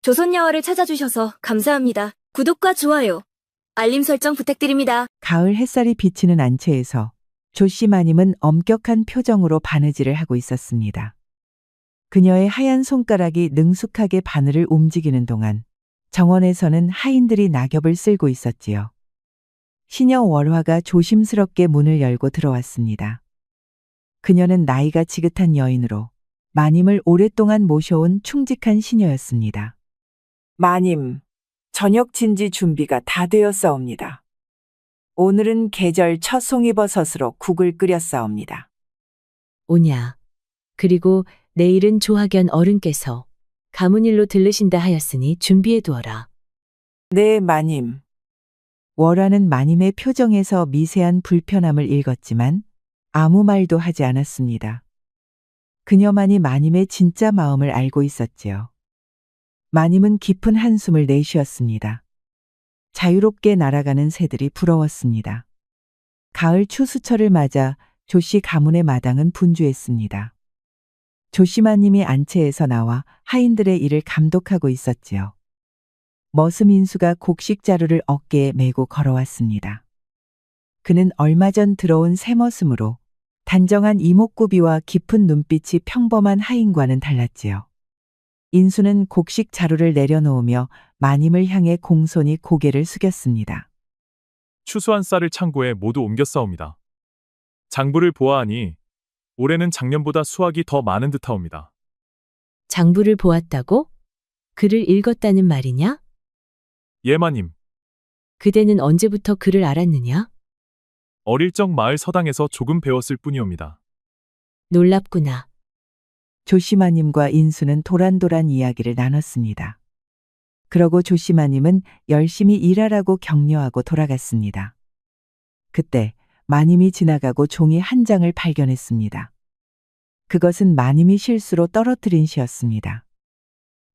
조선야화를 찾아주셔서 감사합니다. 구독과 좋아요, 알림 설정 부탁드립니다. 가을 햇살이 비치는 안채에서 조씨 마님은 엄격한 표정으로 바느질을 하고 있었습니다. 그녀의 하얀 손가락이 능숙하게 바늘을 움직이는 동안 정원에서는 하인들이 낙엽을 쓸고 있었지요. 시녀 월화가 조심스럽게 문을 열고 들어왔습니다. 그녀는 나이가 지긋한 여인으로 마님을 오랫동안 모셔온 충직한 시녀였습니다. 마님, 저녁 진지 준비가 다 되었사옵니다. 오늘은 계절 첫 송이버섯으로 국을 끓였사옵니다. 오냐. 그리고 내일은 조학연 어른께서 가문일로 들르신다 하였으니 준비해 두어라. 네, 마님. 월화는 마님의 표정에서 미세한 불편함을 읽었지만 아무 말도 하지 않았습니다. 그녀만이 마님의 진짜 마음을 알고 있었지요. 마님은 깊은 한숨을 내쉬었습니다. 자유롭게 날아가는 새들이 부러웠습니다. 가을 추수철을 맞아 조씨 가문의 마당은 분주했습니다. 조씨 마님이 안채에서 나와 하인들의 일을 감독하고 있었지요. 머슴 인수가 곡식 자루를 어깨에 메고 걸어왔습니다. 그는 얼마 전 들어온 새 머슴으로 단정한 이목구비와 깊은 눈빛이 평범한 하인과는 달랐지요. 인수는 곡식 자루를 내려놓으며 마님을 향해 공손히 고개를 숙였습니다. 추수한 쌀을 창고에 모두 옮겼사옵니다. 장부를 보아하니 올해는 작년보다 수확이 더 많은 듯하옵니다. 장부를 보았다고? 글을 읽었다는 말이냐? 예, 마님. 그대는 언제부터 글을 알았느냐? 어릴 적 마을 서당에서 조금 배웠을 뿐이옵니다. 놀랍구나. 조씨 마님과 인수는 도란도란 이야기를 나눴습니다. 그러고 조씨 마님은 열심히 일하라고 격려하고 돌아갔습니다. 그때 마님이 지나가고 종이 한 장을 발견했습니다. 그것은 마님이 실수로 떨어뜨린 시였습니다.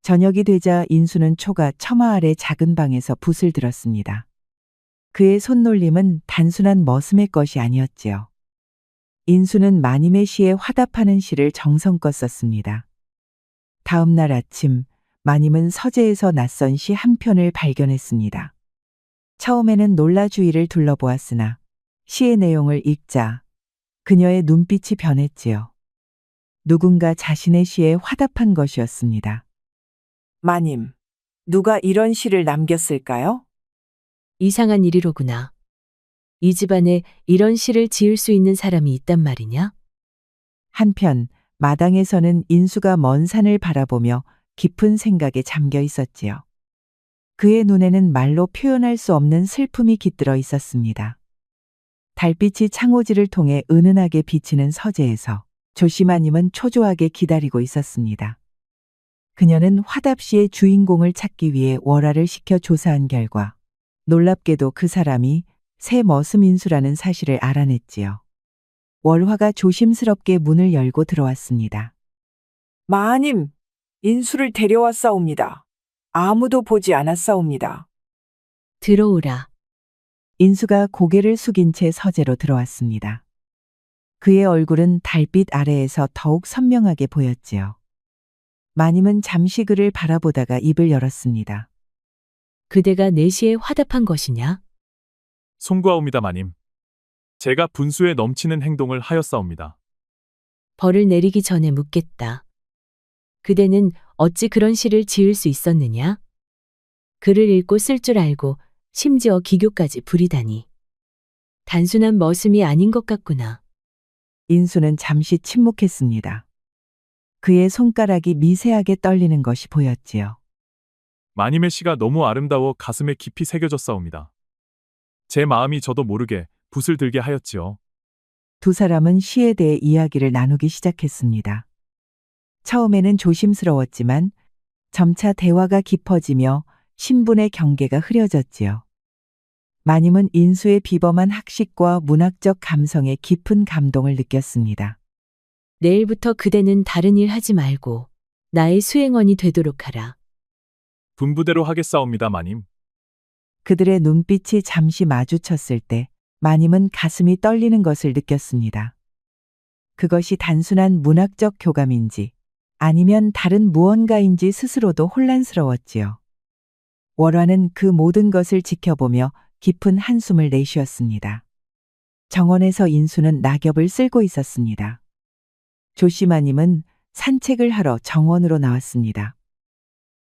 저녁이 되자 인수는 초가 처마 아래 작은 방에서 붓을 들었습니다. 그의 손놀림은 단순한 머슴의 것이 아니었지요. 인수는 마님의 시에 화답하는 시를 정성껏 썼습니다. 다음 날 아침 마님은 서재에서 낯선 시 한 편을 발견했습니다. 처음에는 놀라 주위를 둘러보았으나 시의 내용을 읽자 그녀의 눈빛이 변했지요. 누군가 자신의 시에 화답한 것이었습니다. 마님, 누가 이런 시를 남겼을까요? 이상한 일이로구나. 이 집안에 이런 시를 지을 수 있는 사람이 있단 말이냐? 한편 마당에서는 인수가 먼 산을 바라보며 깊은 생각에 잠겨 있었지요. 그의 눈에는 말로 표현할 수 없는 슬픔이 깃들어 있었습니다. 달빛이 창호지를 통해 은은하게 비치는 서재에서 조씨 마님은 초조하게 기다리고 있었습니다. 그녀는 화답시의 주인공을 찾기 위해 월화를 시켜 조사한 결과 놀랍게도 그 사람이 새 머슴 인수라는 사실을 알아냈지요. 월화가 조심스럽게 문을 열고 들어왔습니다. 마님, 인수를 데려왔사옵니다. 아무도 보지 않았사옵니다. 들어오라. 인수가 고개를 숙인 채 서재로 들어왔습니다. 그의 얼굴은 달빛 아래에서 더욱 선명하게 보였지요. 마님은 잠시 그를 바라보다가 입을 열었습니다. 그대가 내 시에 화답한 것이냐? 송구하옵니다, 마님. 제가 분수에 넘치는 행동을 하였사옵니다. 벌을 내리기 전에 묻겠다. 그대는 어찌 그런 시를 지을 수 있었느냐? 글을 읽고 쓸 줄 알고 심지어 기교까지 부리다니. 단순한 머슴이 아닌 것 같구나. 인수는 잠시 침묵했습니다. 그의 손가락이 미세하게 떨리는 것이 보였지요. 마님의 시가 너무 아름다워 가슴에 깊이 새겨졌사옵니다. 제 마음이 저도 모르게 붓을 들게 하였지요. 두 사람은 시에 대해 이야기를 나누기 시작했습니다. 처음에는 조심스러웠지만 점차 대화가 깊어지며 신분의 경계가 흐려졌지요. 마님은 인수의 비범한 학식과 문학적 감성에 깊은 감동을 느꼈습니다. 내일부터 그대는 다른 일 하지 말고 나의 수행원이 되도록 하라. 분부대로 하겠사옵니다, 마님. 그들의 눈빛이 잠시 마주쳤을 때 마님은 가슴이 떨리는 것을 느꼈습니다. 그것이 단순한 문학적 교감인지 아니면 다른 무언가인지 스스로도 혼란스러웠지요. 월화는 그 모든 것을 지켜보며 깊은 한숨을 내쉬었습니다. 정원에서 인수는 낙엽을 쓸고 있었습니다. 조씨마님은 산책을 하러 정원으로 나왔습니다.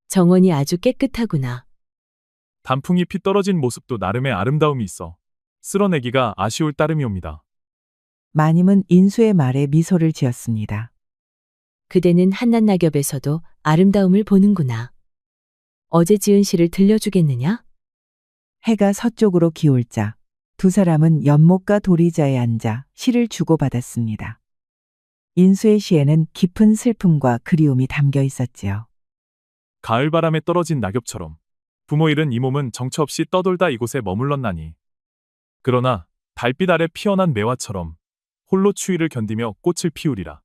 정원이 아주 깨끗하구나. 단풍이 피 떨어진 모습도 나름의 아름다움이 있어 쓸어내기가 아쉬울 따름이옵니다. 마님은 인수의 말에 미소를 지었습니다. 그대는 한낮 낙엽에서도 아름다움을 보는구나. 어제 지은 시를 들려주겠느냐? 해가 서쪽으로 기울자 두 사람은 연못가 도리자에 앉아 시를 주고받았습니다. 인수의 시에는 깊은 슬픔과 그리움이 담겨 있었지요. 가을바람에 떨어진 낙엽처럼 부모 잃은 이 몸은 정처 없이 떠돌다 이곳에 머물렀나니. 그러나 달빛 아래 피어난 매화처럼 홀로 추위를 견디며 꽃을 피우리라.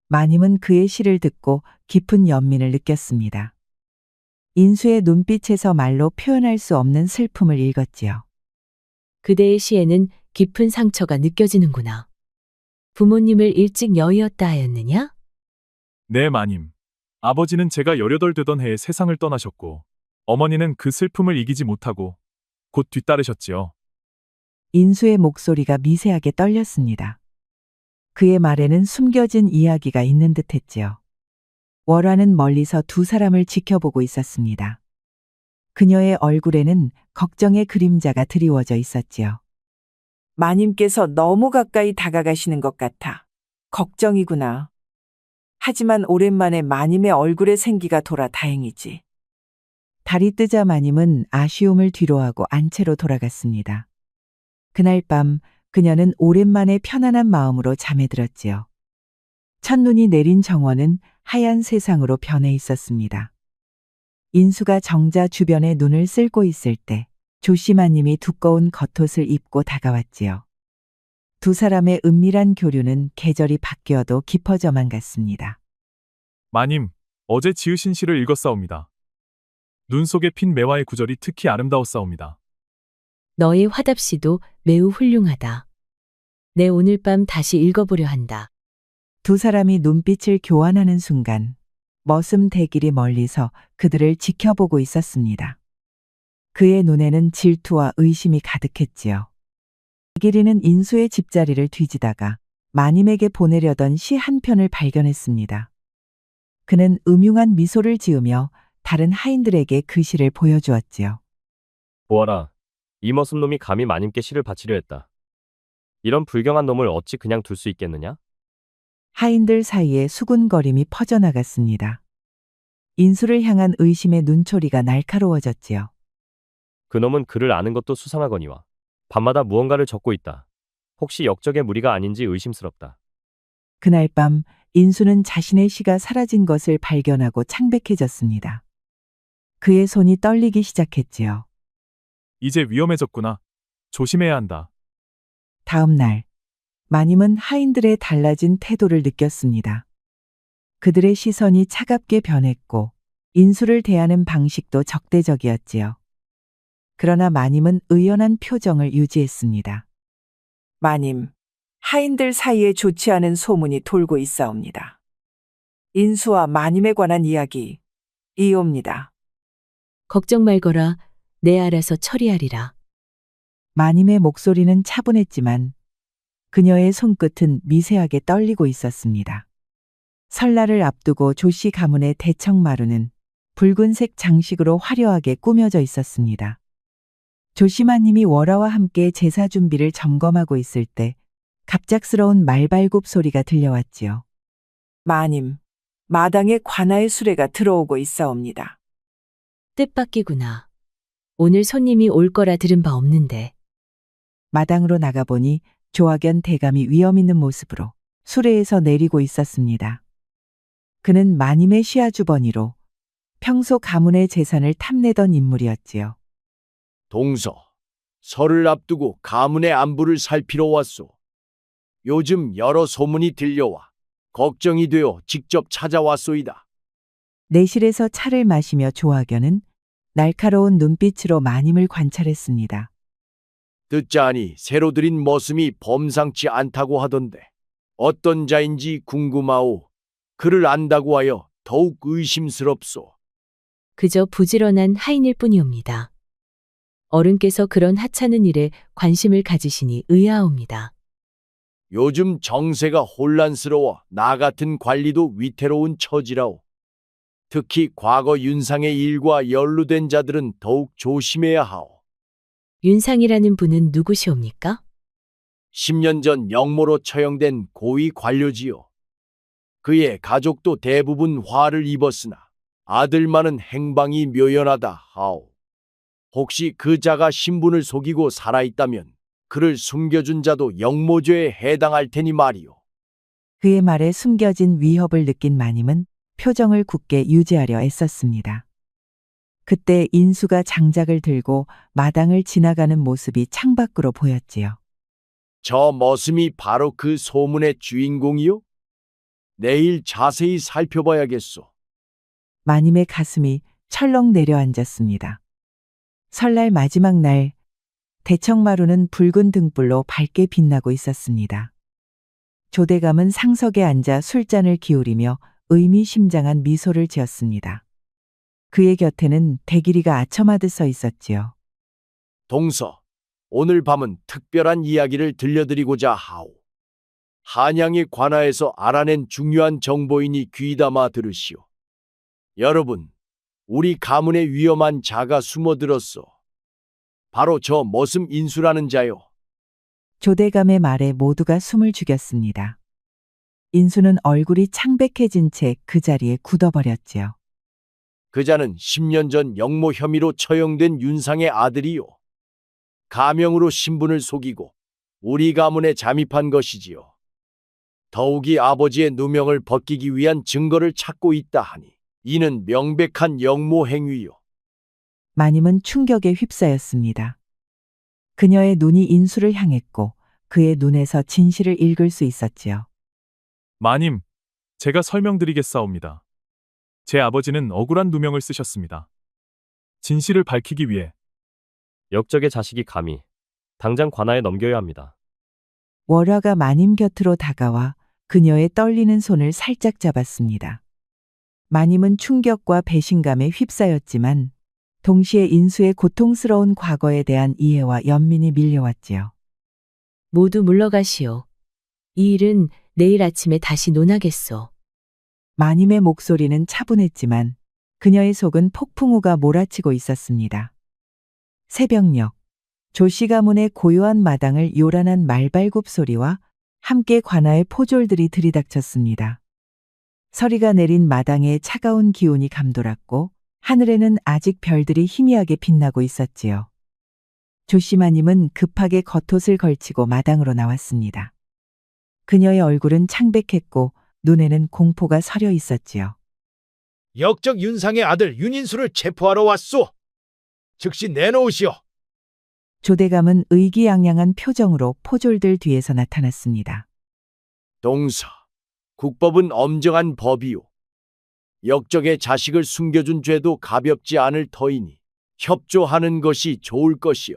마님은 그의 시를 듣고 깊은 연민을 느꼈습니다. 인수의 눈빛에서 말로 표현할 수 없는 슬픔을 읽었지요. 그대의 시에는 깊은 상처가 느껴지는구나. 부모님을 일찍 여의었다 하였느냐? 네, 마님. 아버지는 제가 18 되던 해에 세상을 떠나셨고, 어머니는 그 슬픔을 이기지 못하고 곧 뒤따르셨지요. 인수의 목소리가 미세하게 떨렸습니다. 그의 말에는 숨겨진 이야기가 있는 듯 했지요. 월화는 멀리서 두 사람을 지켜보고 있었습니다. 그녀의 얼굴에는 걱정의 그림자가 드리워져 있었지요. 마님께서 너무 가까이 다가가시는 것 같아. 걱정이구나. 하지만 오랜만에 마님의 얼굴에 생기가 돌아 다행이지. 달이 뜨자 마님은 아쉬움을 뒤로하고 안채로 돌아갔습니다. 그날 밤 그녀는 오랜만에 편안한 마음으로 잠에 들었지요. 첫눈이 내린 정원은 하얀 세상으로 변해 있었습니다. 인수가 정자 주변에 눈을 쓸고 있을 때 조씨마님이 두꺼운 겉옷을 입고 다가왔지요. 두 사람의 은밀한 교류는 계절이 바뀌어도 깊어져만 갔습니다. 마님, 어제 지으신 시를 읽었사옵니다. 눈 속에 핀 매화의 구절이 특히 아름다웠사옵니다. 너의 화답시도 매우 훌륭하다. 내 오늘 밤 다시 읽어보려 한다. 두 사람이 눈빛을 교환하는 순간 머슴 대길이 멀리서 그들을 지켜보고 있었습니다. 그의 눈에는 질투와 의심이 가득했지요. 대길이는 인수의 집자리를 뒤지다가 마님에게 보내려던 시 한 편을 발견했습니다. 그는 음흉한 미소를 지으며 다른 하인들에게 그 시를 보여주었지요. 보아라, 이 머슴놈이 감히 마님께 시를 바치려 했다. 이런 불경한 놈을 어찌 그냥 둘 수 있겠느냐? 하인들 사이에 수군거림이 퍼져나갔습니다. 인수를 향한 의심의 눈초리가 날카로워졌지요. 그놈은 글을 아는 것도 수상하거니와 밤마다 무언가를 적고 있다. 혹시 역적의 무리가 아닌지 의심스럽다. 그날 밤 인수는 자신의 시가 사라진 것을 발견하고 창백해졌습니다. 그의 손이 떨리기 시작했지요. 이제 위험해졌구나. 조심해야 한다. 다음 날 마님은 하인들의 달라진 태도를 느꼈습니다. 그들의 시선이 차갑게 변했고 인수를 대하는 방식도 적대적이었지요. 그러나 마님은 의연한 표정을 유지했습니다. 마님, 하인들 사이에 좋지 않은 소문이 돌고 있사옵니다. 인수와 마님에 관한 이야기, 이옵니다. 걱정 말거라. 내 알아서 처리하리라. 마님의 목소리는 차분했지만 그녀의 손끝은 미세하게 떨리고 있었습니다. 설날을 앞두고 조씨 가문의 대청마루는 붉은색 장식으로 화려하게 꾸며져 있었습니다. 조씨마님이 월화와 함께 제사 준비를 점검하고 있을 때 갑작스러운 말발굽 소리가 들려왔지요. 마님, 마당에 관아의 수레가 들어오고 있사옵니다. 뜻밖이구나. 오늘 손님이 올 거라 들은 바 없는데. 마당으로 나가보니 조학연 대감이 위험 있는 모습으로 수레에서 내리고 있었습니다. 그는 마님의 시아주버니로 평소 가문의 재산을 탐내던 인물이었지요. 동서, 설을 앞두고 가문의 안부를 살피러 왔소. 요즘 여러 소문이 들려와 걱정이 되어 직접 찾아왔소이다. 내실에서 차를 마시며 조학연은 날카로운 눈빛으로 마님을 관찰했습니다. 듣자하니 새로 들인 머슴이 범상치 않다고 하던데 어떤 자인지 궁금하오. 그를 안다고 하여 더욱 의심스럽소. 그저 부지런한 하인일 뿐이옵니다. 어른께서 그런 하찮은 일에 관심을 가지시니 의아합니다. 요즘 정세가 혼란스러워 나 같은 관리도 위태로운 처지라오. 특히 과거 윤상의 일과 연루된 자들은 더욱 조심해야 하오. 윤상이라는 분은 누구시옵니까? 10년 전 영모로 처형된 고위 관료지요. 그의 가족도 대부분 화를 입었으나 아들만은 행방이 묘연하다 하오. 혹시 그 자가 신분을 속이고 살아있다면 그를 숨겨준 자도 영모죄에 해당할 테니 말이오. 그의 말에 숨겨진 위협을 느낀 마님은 표정을 굳게 유지하려 애썼습니다. 그때 인수가 장작을 들고 마당을 지나가는 모습이 창밖으로 보였지요. 저 머슴이 바로 그 소문의 주인공이요? 내일 자세히 살펴봐야겠소. 마님의 가슴이 철렁 내려앉았습니다. 설날 마지막 날, 대청마루는 붉은 등불로 밝게 빛나고 있었습니다. 조대감은 상석에 앉아 술잔을 기울이며 의미심장한 미소를 지었습니다. 그의 곁에는 대길이가 아첨하듯 서 있었지요. 동서, 오늘 밤은 특별한 이야기를 들려드리고자 하오. 한양의 관하에서 알아낸 중요한 정보이니 귀담아 들으시오. 여러분, 우리 가문에 위험한 자가 숨어들었소. 바로 저 머슴 인수라는 자요. 조대감의 말에 모두가 숨을 죽였습니다. 인수는 얼굴이 창백해진 채 그 자리에 굳어버렸지요. 그 자는 10년 전 영모 혐의로 처형된 윤상의 아들이요. 가명으로 신분을 속이고 우리 가문에 잠입한 것이지요. 더욱이 아버지의 누명을 벗기기 위한 증거를 찾고 있다 하니 이는 명백한 영모 행위요. 마님은 충격에 휩싸였습니다. 그녀의 눈이 인수를 향했고 그의 눈에서 진실을 읽을 수 있었지요. 마님, 제가 설명드리겠사옵니다. 제 아버지는 억울한 누명을 쓰셨습니다. 진실을 밝히기 위해. 역적의 자식이 감히 당장 관아에 넘겨야 합니다. 월화가 마님 곁으로 다가와 그녀의 떨리는 손을 살짝 잡았습니다. 마님은 충격과 배신감에 휩싸였지만 동시에 인수의 고통스러운 과거에 대한 이해와 연민이 밀려왔지요. 모두 물러가시오. 이 일은 내일 아침에 다시 논하겠소. 마님의 목소리는 차분했지만 그녀의 속은 폭풍우가 몰아치고 있었습니다. 새벽녘, 조씨 가문의 고요한 마당을 요란한 말발굽 소리와 함께 관아의 포졸들이 들이닥쳤습니다. 서리가 내린 마당에 차가운 기운이 감돌았고 하늘에는 아직 별들이 희미하게 빛나고 있었지요. 조씨마님은 급하게 겉옷을 걸치고 마당으로 나왔습니다. 그녀의 얼굴은 창백했고 눈에는 공포가 서려 있었지요. 역적 윤상의 아들 윤인수를 체포하러 왔소. 즉시 내놓으시오. 조대감은 의기양양한 표정으로 포졸들 뒤에서 나타났습니다. 동서, 국법은 엄정한 법이요. 역적의 자식을 숨겨준 죄도 가볍지 않을 터이니 협조하는 것이 좋을 것이요.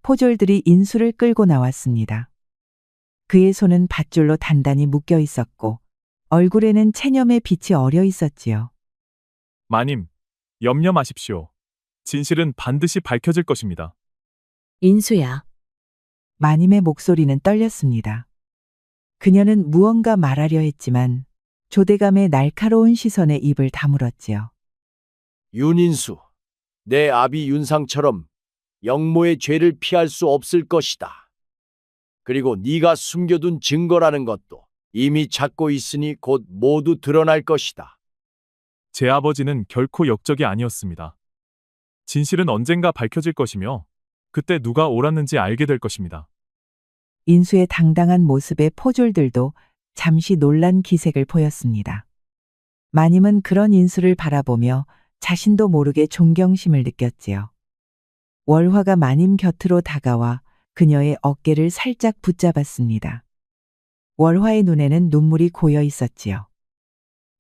포졸들이 인수를 끌고 나왔습니다. 그의 손은 밧줄로 단단히 묶여 있었고 얼굴에는 체념의 빛이 어려 있었지요. 마님, 염려 마십시오. 진실은 반드시 밝혀질 것입니다. 인수야. 마님의 목소리는 떨렸습니다. 그녀는 무언가 말하려 했지만 조대감의 날카로운 시선에 입을 다물었지요. 윤인수, 내 아비 윤상처럼 영모의 죄를 피할 수 없을 것이다. 그리고 네가 숨겨둔 증거라는 것도 이미 찾고 있으니 곧 모두 드러날 것이다. 제 아버지는 결코 역적이 아니었습니다. 진실은 언젠가 밝혀질 것이며 그때 누가 옳았는지 알게 될 것입니다. 인수의 당당한 모습에 포졸들도 잠시 놀란 기색을 보였습니다. 마님은 그런 인수를 바라보며 자신도 모르게 존경심을 느꼈지요. 월화가 마님 곁으로 다가와 그녀의 어깨를 살짝 붙잡았습니다. 월화의 눈에는 눈물이 고여 있었지요.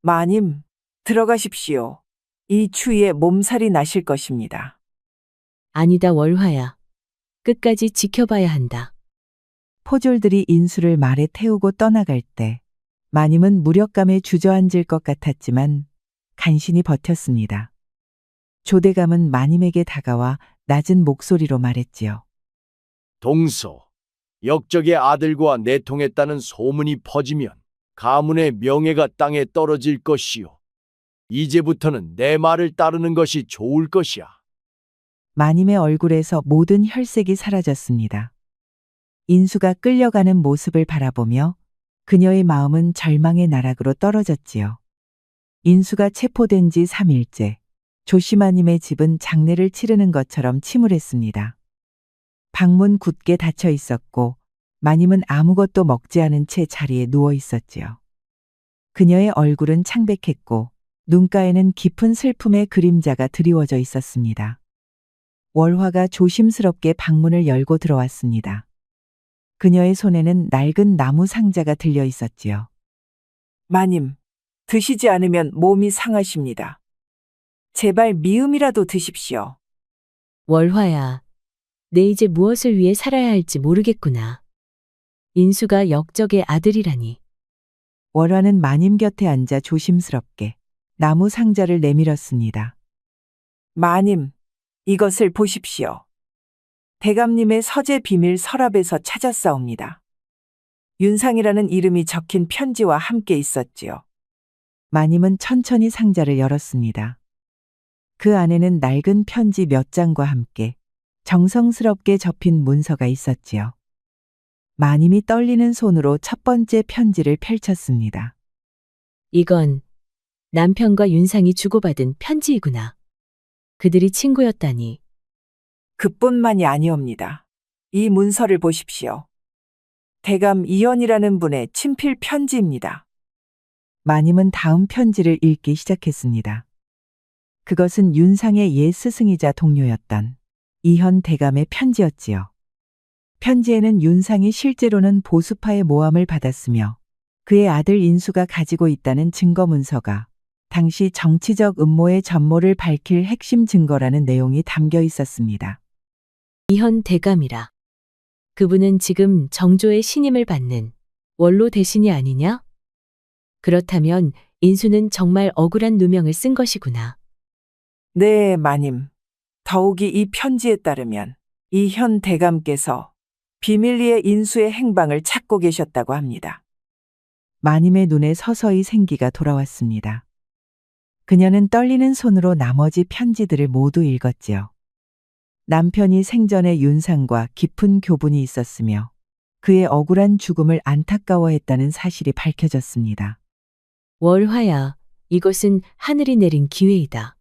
마님, 들어가십시오. 이 추위에 몸살이 나실 것입니다. 아니다, 월화야. 끝까지 지켜봐야 한다. 포졸들이 인수를 말에 태우고 떠나갈 때 마님은 무력감에 주저앉을 것 같았지만 간신히 버텼습니다. 조대감은 마님에게 다가와 낮은 목소리로 말했지요. 동서, 역적의 아들과 내통했다는 소문이 퍼지면 가문의 명예가 땅에 떨어질 것이요. 이제부터는 내 말을 따르는 것이 좋을 것이야. 마님의 얼굴에서 모든 혈색이 사라졌습니다. 인수가 끌려가는 모습을 바라보며 그녀의 마음은 절망의 나락으로 떨어졌지요. 인수가 체포된 지 3일째, 조씨마님의 집은 장례를 치르는 것처럼 침울했습니다. 방문 굳게 닫혀 있었고 마님은 아무것도 먹지 않은 채 자리에 누워 있었지요. 그녀의 얼굴은 창백했고 눈가에는 깊은 슬픔의 그림자가 드리워져 있었습니다. 월화가 조심스럽게 방문을 열고 들어왔습니다. 그녀의 손에는 낡은 나무 상자가 들려 있었지요. 마님, 드시지 않으면 몸이 상하십니다. 제발 미음이라도 드십시오. 월화야, 내 이제 무엇을 위해 살아야 할지 모르겠구나. 인수가 역적의 아들이라니. 월화는 마님 곁에 앉아 조심스럽게 나무 상자를 내밀었습니다. 마님, 이것을 보십시오. 대감님의 서재 비밀 서랍에서 찾았사옵니다. 윤상이라는 이름이 적힌 편지와 함께 있었지요. 마님은 천천히 상자를 열었습니다. 그 안에는 낡은 편지 몇 장과 함께 정성스럽게 접힌 문서가 있었지요. 마님이 떨리는 손으로 첫 번째 편지를 펼쳤습니다. 이건 남편과 윤상이 주고받은 편지이구나. 그들이 친구였다니. 그뿐만이 아니옵니다. 이 문서를 보십시오. 대감 이현이라는 분의 친필 편지입니다. 마님은 다음 편지를 읽기 시작했습니다. 그것은 윤상의 옛 스승이자 동료였던 이현 대감의 편지였지요. 편지에는 윤상이 실제로는 보수파의 모함을 받았으며 그의 아들 인수가 가지고 있다는 증거 문서가 당시 정치적 음모의 전모를 밝힐 핵심 증거라는 내용이 담겨 있었습니다. 이현 대감이라. 그분은 지금 정조의 신임을 받는 원로 대신이 아니냐? 그렇다면 인수는 정말 억울한 누명을 쓴 것이구나. 네, 마님. 더욱이 이 편지에 따르면 이현 대감께서 비밀리에 인수의 행방을 찾고 계셨다고 합니다. 마님의 눈에 서서히 생기가 돌아왔습니다. 그녀는 떨리는 손으로 나머지 편지들을 모두 읽었지요. 남편이 생전에 윤상과 깊은 교분이 있었으며 그의 억울한 죽음을 안타까워했다는 사실이 밝혀졌습니다. 월화야, 이것은 하늘이 내린 기회이다.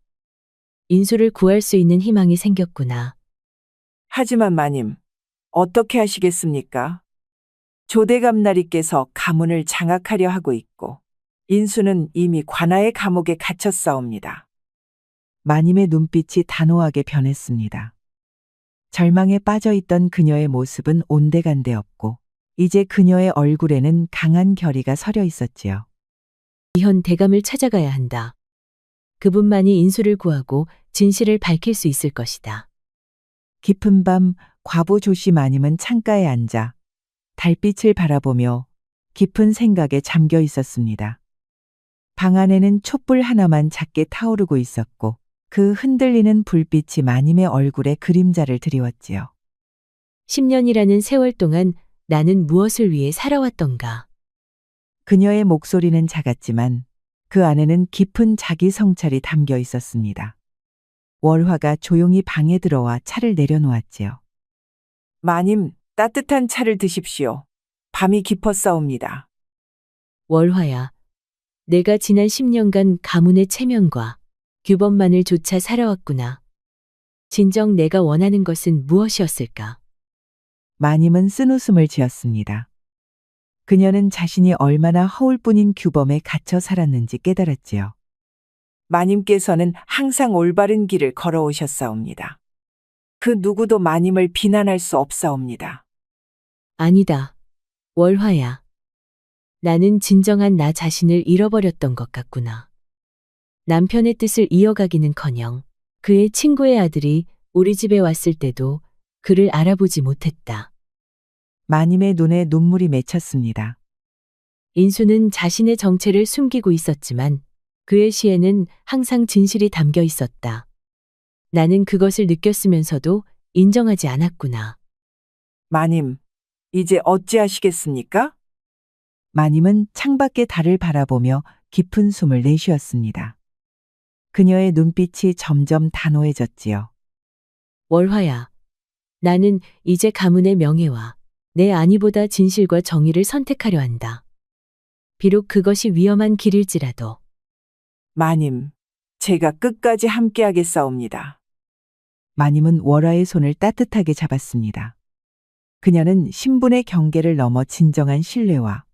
인수를 구할 수 있는 희망이 생겼구나. 하지만 마님, 어떻게 하시겠습니까? 조대감나리께서 가문을 장악하려 하고 있고 인수는 이미 관아의 감옥에 갇혔사옵니다. 마님의 눈빛이 단호하게 변했습니다. 절망에 빠져있던 그녀의 모습은 온데간데 없고 이제 그녀의 얼굴에는 강한 결의가 서려 있었지요. 이현 대감을 찾아가야 한다. 그분만이 인수를 구하고 진실을 밝힐 수 있을 것이다. 깊은 밤 과부 조씨 마님은 창가에 앉아 달빛을 바라보며 깊은 생각에 잠겨 있었습니다. 방 안에는 촛불 하나만 작게 타오르고 있었고 그 흔들리는 불빛이 마님의 얼굴에 그림자를 드리웠지요. 10년이라는 세월 동안 나는 무엇을 위해 살아왔던가. 그녀의 목소리는 작았지만 그 안에는 깊은 자기 성찰이 담겨 있었습니다. 월화가 조용히 방에 들어와 차를 내려놓았지요. 마님, 따뜻한 차를 드십시오. 밤이 깊었사옵니다. 월화야, 내가 지난 10년간 가문의 체면과 규범만을 조차 살아왔구나. 진정 내가 원하는 것은 무엇이었을까? 마님은 쓴웃음을 지었습니다. 그녀는 자신이 얼마나 허울뿐인 규범에 갇혀 살았는지 깨달았지요. 마님께서는 항상 올바른 길을 걸어오셨사옵니다. 그 누구도 마님을 비난할 수 없사옵니다. 아니다. 월화야. 나는 진정한 나 자신을 잃어버렸던 것 같구나. 남편의 뜻을 이어가기는커녕 그의 친구의 아들이 우리 집에 왔을 때도 그를 알아보지 못했다. 마님의 눈에 눈물이 맺혔습니다. 인수는 자신의 정체를 숨기고 있었지만 그의 시에는 항상 진실이 담겨 있었다. 나는 그것을 느꼈으면서도 인정하지 않았구나. 마님, 이제 어찌하시겠습니까? 마님은 창밖의 달을 바라보며 깊은 숨을 내쉬었습니다. 그녀의 눈빛이 점점 단호해졌지요. 월화야. 나는 이제 가문의 명예와 내 안위보다 진실과 정의를 선택하려 한다. 비록 그것이 위험한 길일지라도. 마님, 제가 끝까지 함께하겠사옵니다. 마님은 월화의 손을 따뜻하게 잡았습니다. 그녀는 신분의 경계를 넘어 진정한 신뢰와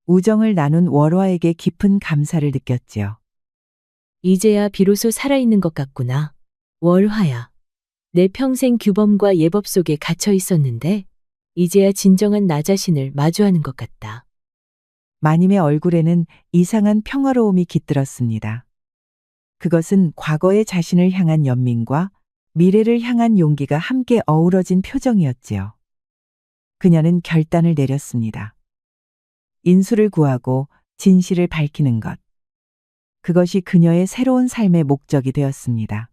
우정을 나눈 월화에게 깊은 감사를 느꼈지요. 이제야 비로소 살아있는 것 같구나. 월화야. 내 평생 규범과 예법 속에 갇혀 있었는데 이제야 진정한 나 자신을 마주하는 것 같다. 마님의 얼굴에는 이상한 평화로움이 깃들었습니다. 그것은 과거의 자신을 향한 연민과 미래를 향한 용기가 함께 어우러진 표정이었지요. 그녀는 결단을 내렸습니다. 인수를 구하고 진실을 밝히는 것. 그것이 그녀의 새로운 삶의 목적이 되었습니다.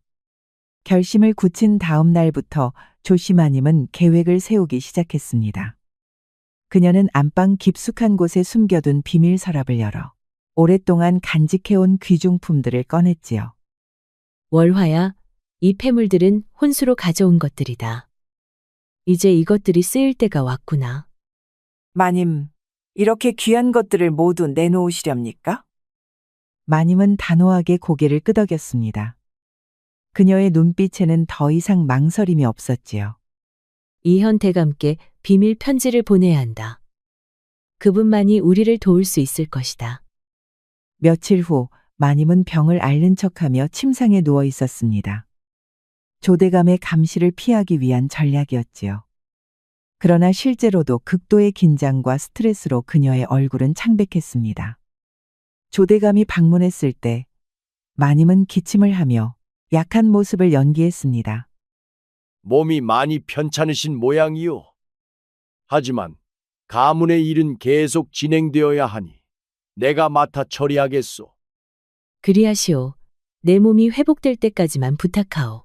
결심을 굳힌 다음 날부터 조시마님은 계획을 세우기 시작했습니다. 그녀는 안방 깊숙한 곳에 숨겨둔 비밀 서랍을 열어 오랫동안 간직해온 귀중품들을 꺼냈지요. 월화야. 이 폐물들은 혼수로 가져온 것들이다. 이제 이것들이 쓰일 때가 왔구나. 마님, 이렇게 귀한 것들을 모두 내놓으시렵니까? 마님은 단호하게 고개를 끄덕였습니다. 그녀의 눈빛에는 더 이상 망설임이 없었지요. 이현 대감께 비밀 편지를 보내야 한다. 그분만이 우리를 도울 수 있을 것이다. 며칠 후 마님은 병을 앓는 척하며 침상에 누워 있었습니다. 조대감의 감시를 피하기 위한 전략이었지요. 그러나 실제로도 극도의 긴장과 스트레스로 그녀의 얼굴은 창백했습니다. 조대감이 방문했을 때 마님은 기침을 하며 약한 모습을 연기했습니다. 몸이 많이 편찮으신 모양이요. 하지만 가문의 일은 계속 진행되어야 하니 내가 맡아 처리하겠소. 그리하시오. 내 몸이 회복될 때까지만 부탁하오.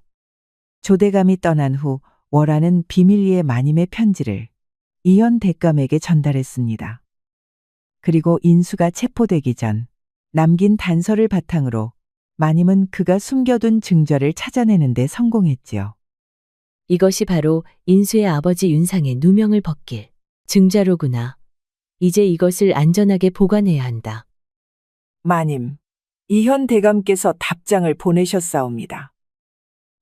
조대감이 떠난 후 월화는 비밀리에 마님의 편지를 이현 대감에게 전달했습니다. 그리고 인수가 체포되기 전 남긴 단서를 바탕으로 마님은 그가 숨겨둔 증거를 찾아내는 데 성공했지요. 이것이 바로 인수의 아버지 윤상의 누명을 벗길 증자로구나. 이제 이것을 안전하게 보관해야 한다. 마님, 이현 대감께서 답장을 보내셨사옵니다.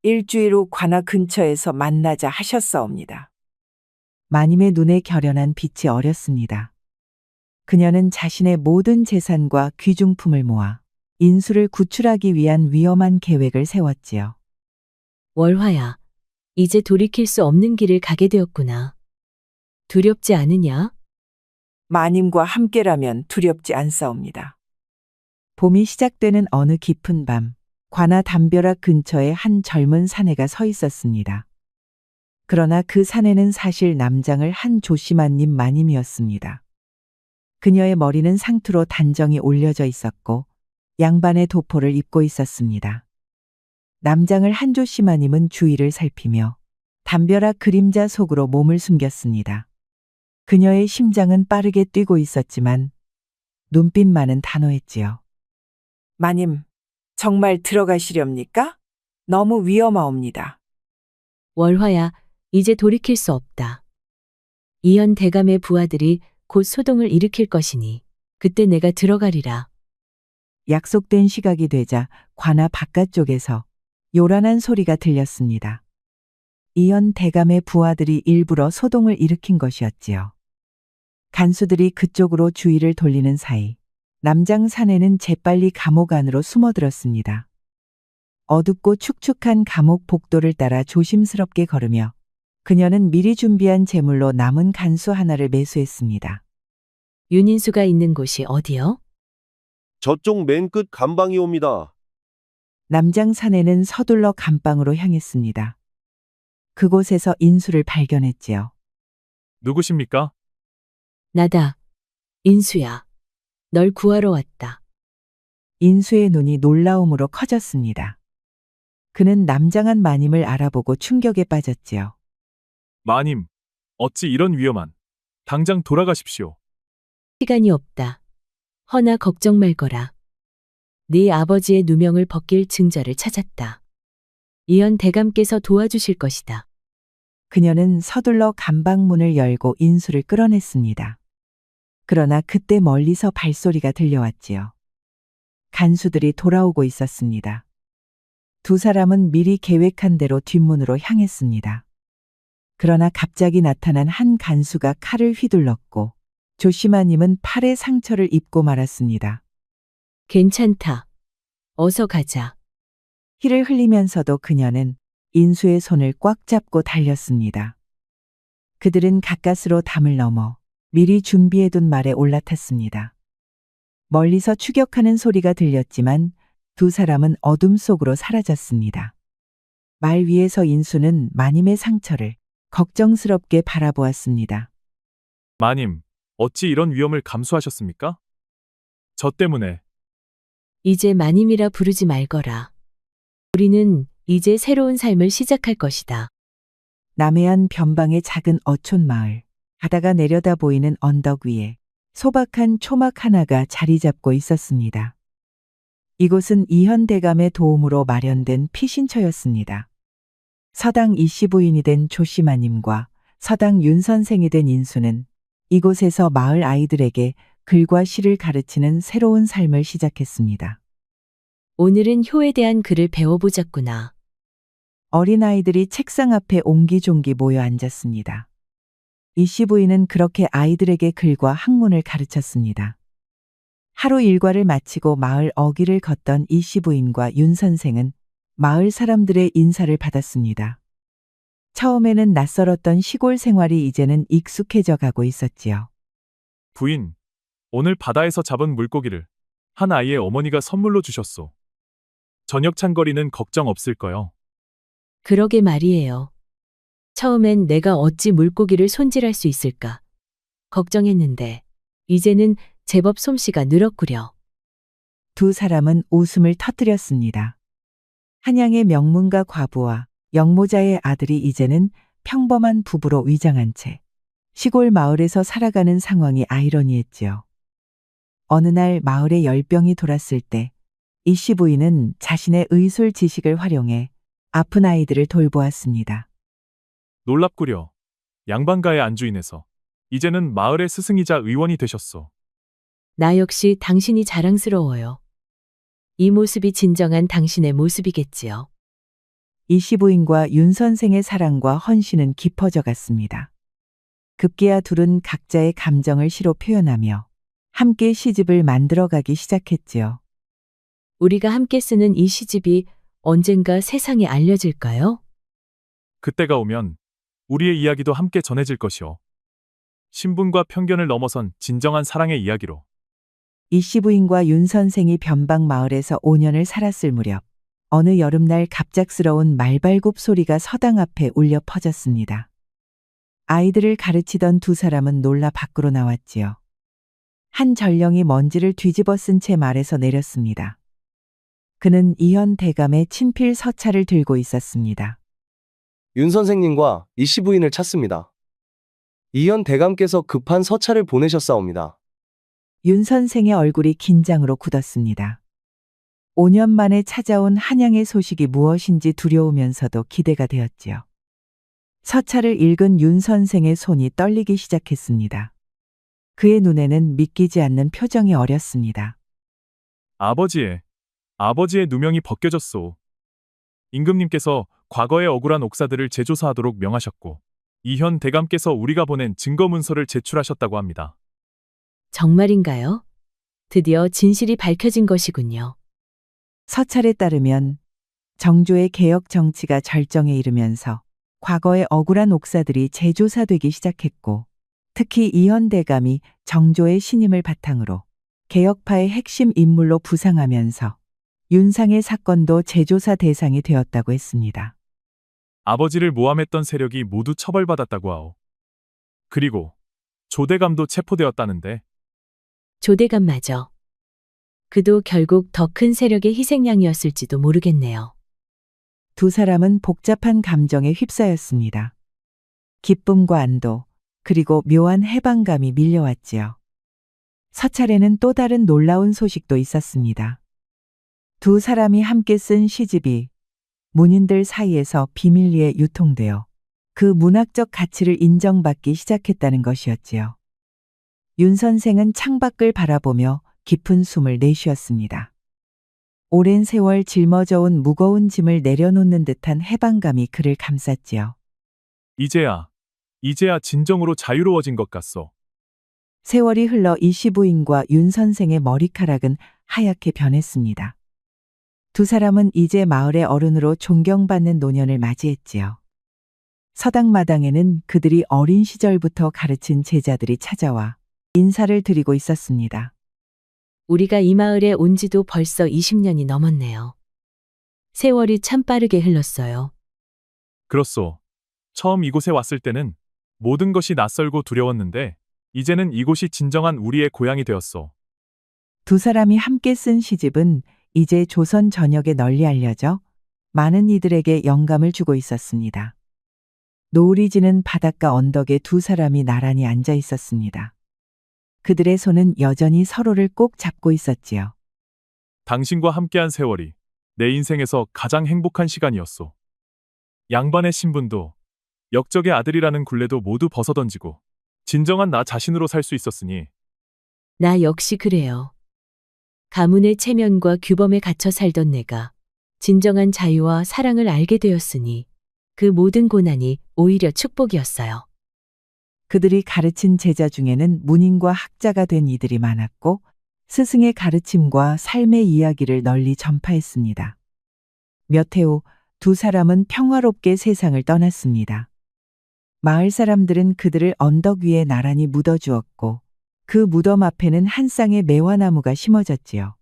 일주일 후 관아 근처에서 만나자 하셨사옵니다. 마님의 눈에 결연한 빛이 어렸습니다. 그녀는 자신의 모든 재산과 귀중품을 모아 인수를 구출하기 위한 위험한 계획을 세웠지요. 월화야. 이제 돌이킬 수 없는 길을 가게 되었구나. 두렵지 않으냐? 마님과 함께라면 두렵지 않사옵니다. 봄이 시작되는 어느 깊은 밤, 관아 담벼락 근처에 한 젊은 사내가 서 있었습니다. 그러나 그 사내는 사실 남장을 한 조시마님 마님이었습니다. 그녀의 머리는 상투로 단정히 올려져 있었고 양반의 도포를 입고 있었습니다. 남장을 한 조시마님은 주위를 살피며 담벼락 그림자 속으로 몸을 숨겼습니다. 그녀의 심장은 빠르게 뛰고 있었지만 눈빛만은 단호했지요. 마님, 정말 들어가시렵니까? 너무 위험하옵니다. 월화야. 이제 돌이킬 수 없다. 이현 대감의 부하들이 곧 소동을 일으킬 것이니 그때 내가 들어가리라. 약속된 시각이 되자 관아 바깥쪽에서 요란한 소리가 들렸습니다. 이현 대감의 부하들이 일부러 소동을 일으킨 것이었지요. 간수들이 그쪽으로 주의를 돌리는 사이 남장 사내는 재빨리 감옥 안으로 숨어들었습니다. 어둡고 축축한 감옥 복도를 따라 조심스럽게 걸으며 그녀는 미리 준비한 제물로 남은 간수 하나를 매수했습니다. 윤인수가 있는 곳이 어디요? 저쪽 맨 끝 감방이옵니다. 남장 사내는 서둘러 감방으로 향했습니다. 그곳에서 인수를 발견했지요. 누구십니까? 나다. 인수야. 널 구하러 왔다. 인수의 눈이 놀라움으로 커졌습니다. 그는 남장한 마님을 알아보고 충격에 빠졌지요. 마님, 어찌 이런 위험한. 당장 돌아가십시오. 시간이 없다. 허나 걱정 말거라. 네 아버지의 누명을 벗길 증자를 찾았다. 이현 대감께서 도와주실 것이다. 그녀는 서둘러 감방문을 열고 인수를 끌어냈습니다. 그러나 그때 멀리서 발소리가 들려왔지요. 간수들이 돌아오고 있었습니다. 두 사람은 미리 계획한 대로 뒷문으로 향했습니다. 그러나 갑자기 나타난 한 간수가 칼을 휘둘렀고 조시마님은 팔에 상처를 입고 말았습니다. 괜찮다. 어서 가자. 피를 흘리면서도 그녀는 인수의 손을 꽉 잡고 달렸습니다. 그들은 가까스로 담을 넘어 미리 준비해둔 말에 올라탔습니다. 멀리서 추격하는 소리가 들렸지만 두 사람은 어둠 속으로 사라졌습니다. 말 위에서 인수는 마님의 상처를 걱정스럽게 바라보았습니다. 마님, 어찌 이런 위험을 감수하셨습니까? 저 때문에. 이제 마님이라 부르지 말거라. 우리는 이제 새로운 삶을 시작할 것이다. 남해안 변방의 작은 어촌 마을, 바다가 내려다 보이는 언덕 위에 소박한 초막 하나가 자리 잡고 있었습니다. 이곳은 이현 대감의 도움으로 마련된 피신처였습니다. 서당 이씨 부인이 된 조시마님과 서당 윤 선생이 된 인수는 이곳에서 마을 아이들에게 글과 시를 가르치는 새로운 삶을 시작했습니다. 오늘은 효에 대한 글을 배워보자꾸나. 어린아이들이 책상 앞에 옹기종기 모여 앉았습니다. 이씨 부인은 그렇게 아이들에게 글과 학문을 가르쳤습니다. 하루 일과를 마치고 마을 어귀를 걷던 이씨 부인과 윤 선생은 마을 사람들의 인사를 받았습니다. 처음에는 낯설었던 시골 생활이 이제는 익숙해져 가고 있었지요. 부인, 오늘 바다에서 잡은 물고기를 한 아이의 어머니가 선물로 주셨소. 저녁 찬거리는 걱정 없을 거요. 그러게 말이에요. 처음엔 내가 어찌 물고기를 손질할 수 있을까 걱정했는데 이제는 제법 솜씨가 늘었구려. 두 사람은 웃음을 터뜨렸습니다. 한양의 명문가 과부와 영모자의 아들이 이제는 평범한 부부로 위장한 채 시골 마을에서 살아가는 상황이 아이러니했지요. 어느 날 마을에 열병이 돌았을 때 이씨 부인은 자신의 의술 지식을 활용해 아픈 아이들을 돌보았습니다. 놀랍구려. 양반가의 안주인에서 이제는 마을의 스승이자 의원이 되셨소. 나 역시 당신이 자랑스러워요. 이 모습이 진정한 당신의 모습이겠지요. 이씨 부인과 윤 선생의 사랑과 헌신은 깊어져 갔습니다. 급기야 둘은 각자의 감정을 시로 표현하며 함께 시집을 만들어가기 시작했지요. 우리가 함께 쓰는 이 시집이 언젠가 세상에 알려질까요? 그때가 오면 우리의 이야기도 함께 전해질 것이오. 신분과 편견을 넘어선 진정한 사랑의 이야기로. 이씨 부인과 윤 선생이 변방 마을에서 5년을 살았을 무렵 어느 여름날 갑작스러운 말발굽 소리가 서당 앞에 울려 퍼졌습니다. 아이들을 가르치던 두 사람은 놀라 밖으로 나왔지요. 한 전령이 먼지를 뒤집어 쓴 채 말에서 내렸습니다. 그는 이현 대감의 친필 서찰을 들고 있었습니다. 윤 선생님과 이씨 부인을 찾습니다. 이현 대감께서 급한 서찰을 보내셨사옵니다. 윤 선생의 얼굴이 긴장으로 굳었습니다. 5년 만에 찾아온 한양의 소식이 무엇인지 두려우면서도 기대가 되었지요. 서찰을 읽은 윤 선생의 손이 떨리기 시작했습니다. 그의 눈에는 믿기지 않는 표정이 어렸습니다. 아버지의 누명이 벗겨졌소. 임금님께서 과거의 억울한 옥사들을 재조사하도록 명하셨고 이현 대감께서 우리가 보낸 증거 문서를 제출하셨다고 합니다. 정말인가요? 드디어 진실이 밝혀진 것이군요. 서찰에 따르면 정조의 개혁 정치가 절정에 이르면서 과거의 억울한 옥사들이 재조사되기 시작했고 특히 이현 대감이 정조의 신임을 바탕으로 개혁파의 핵심 인물로 부상하면서 윤상의 사건도 재조사 대상이 되었다고 했습니다. 아버지를 모함했던 세력이 모두 처벌받았다고 하오. 그리고 조대감도 체포되었다는데 조대감마저. 그도 결국 더 큰 세력의 희생양이었을지도 모르겠네요. 두 사람은 복잡한 감정에 휩싸였습니다. 기쁨과 안도, 그리고 묘한 해방감이 밀려왔지요. 서찰에는 또 다른 놀라운 소식도 있었습니다. 두 사람이 함께 쓴 시집이 문인들 사이에서 비밀리에 유통되어 그 문학적 가치를 인정받기 시작했다는 것이었지요. 윤 선생은 창밖을 바라보며 깊은 숨을 내쉬었습니다. 오랜 세월 짊어져온 무거운 짐을 내려놓는 듯한 해방감이 그를 감쌌지요. 이제야 진정으로 자유로워진 것 같소. 세월이 흘러 이씨 부인과 윤 선생의 머리카락은 하얗게 변했습니다. 두 사람은 이제 마을의 어른으로 존경받는 노년을 맞이했지요. 서당마당에는 그들이 어린 시절부터 가르친 제자들이 찾아와 인사를 드리고 있었습니다. 우리가 이 마을에 온 지도 벌써 20년이 넘었네요. 세월이 참 빠르게 흘렀어요. 그렇소. 처음 이곳에 왔을 때는 모든 것이 낯설고 두려웠는데 이제는 이곳이 진정한 우리의 고향이 되었소. 두 사람이 함께 쓴 시집은 이제 조선 전역에 널리 알려져 많은 이들에게 영감을 주고 있었습니다. 노을이 지는 바닷가 언덕에 두 사람이 나란히 앉아 있었습니다. 그들의 손은 여전히 서로를 꼭 잡고 있었지요. 당신과 함께한 세월이 내 인생에서 가장 행복한 시간이었소. 양반의 신분도 역적의 아들이라는 굴레도 모두 벗어던지고 진정한 나 자신으로 살 수 있었으니 나 역시 그래요. 가문의 체면과 규범에 갇혀 살던 내가 진정한 자유와 사랑을 알게 되었으니 그 모든 고난이 오히려 축복이었어요. 그들이 가르친 제자 중에는 문인과 학자가 된 이들이 많았고 스승의 가르침과 삶의 이야기를 널리 전파했습니다. 몇 해 후 두 사람은 평화롭게 세상을 떠났습니다. 마을 사람들은 그들을 언덕 위에 나란히 묻어주었고 그 무덤 앞에는 한 쌍의 매화나무가 심어졌지요.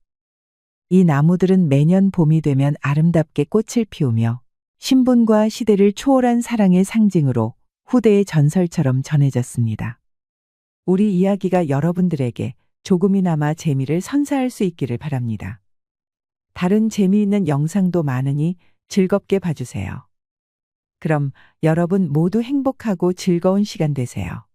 이 나무들은 매년 봄이 되면 아름답게 꽃을 피우며 신분과 시대를 초월한 사랑의 상징으로 후대의 전설처럼 전해졌습니다. 우리 이야기가 여러분들에게 조금이나마 재미를 선사할 수 있기를 바랍니다. 다른 재미있는 영상도 많으니 즐겁게 봐주세요. 그럼 여러분 모두 행복하고 즐거운 시간 되세요.